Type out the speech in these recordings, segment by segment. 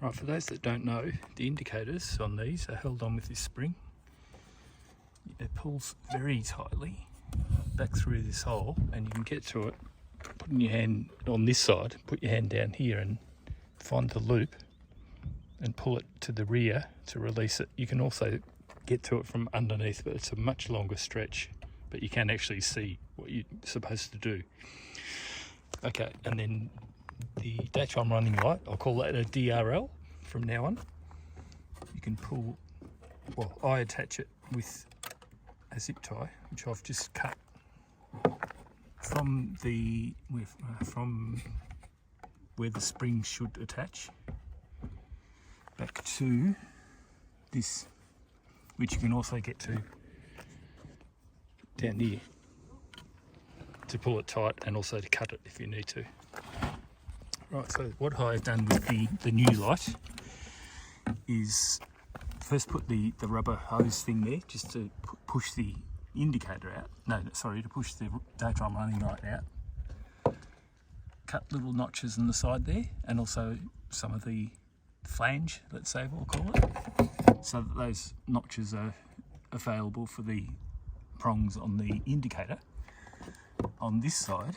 Right, for those that don't know, the indicators on these are held on with this spring. It pulls very tightly back through this hole, and you can get to it putting your hand on this side, put your hand down here and find the loop and pull it to the rear to release it. You can also get to it from underneath, but it's a much longer stretch, but you can actually see what you're supposed to do. Okay, and then the daytime running light, I'll call that a DRL from now on. You can pull, well, I attach it with a zip tie, which I've just cut from where the spring should attach back to this, which you can also get to down here to pull it tight and also to cut it if you need to. Right, so what I've done with the new light is first put the rubber hose thing there just to push the indicator out. No, sorry, to push the daytime running light out. Cut little notches on the side there, and also some of the flange, let's say we'll call it, so that those notches are available for the prongs on the indicator. On this side,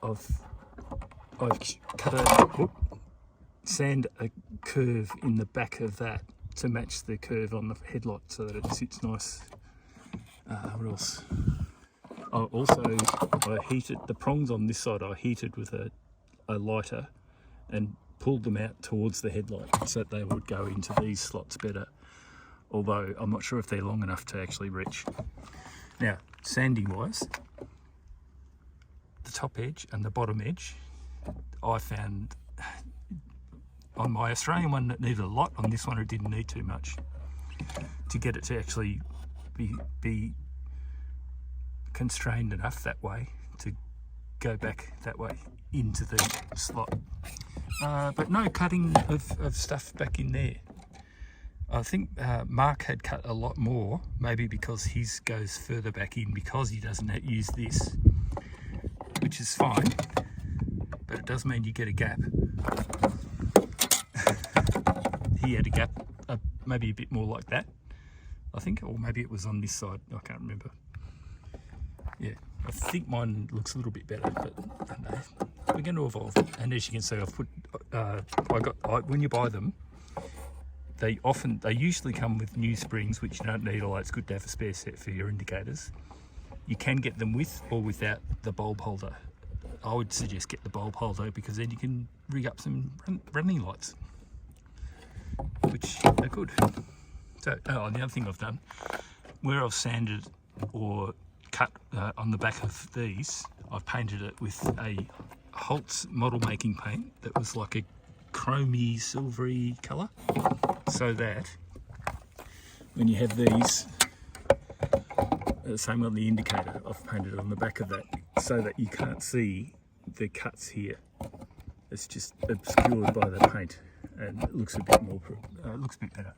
I've cut sand a curve in the back of that to match the curve on the headlight so that it sits nice. What else? I heated the prongs on this side. I heated with a lighter and pulled them out towards the headlight so that they would go into these slots better, although I'm not sure if they're long enough to actually reach. Now, sanding wise, the top edge and the bottom edge, I found on my Australian one that needed a lot. On this one it didn't need too much to get it to actually be constrained enough that way to go back that way into the slot. But no cutting of stuff back in there. I think Mark had cut a lot more, maybe because his goes further back in because he doesn't use this, which is fine, but it does mean you get a gap. He had a gap, maybe a bit more like that, I think, or maybe it was on this side, I can't remember. Yeah, I think mine looks a little bit better, but I don't know. We're going to evolve. And as you can see, I've put, when you buy them, they usually come with new springs, which you don't need, although it's good to have a spare set for your indicators. You can get them with or without the bulb holder. I would suggest get the bulb holder because then you can rig up some running lights, which are good. So, and the other thing I've done, where I've sanded or cut on the back of these, I've painted it with a Holtz model making paint that was like a chromy silvery colour, so that when you have these, the same on the indicator, I've painted on the back of that so that you can't see the cuts here. It's just obscured by the paint and it looks a bit more, it looks a bit better.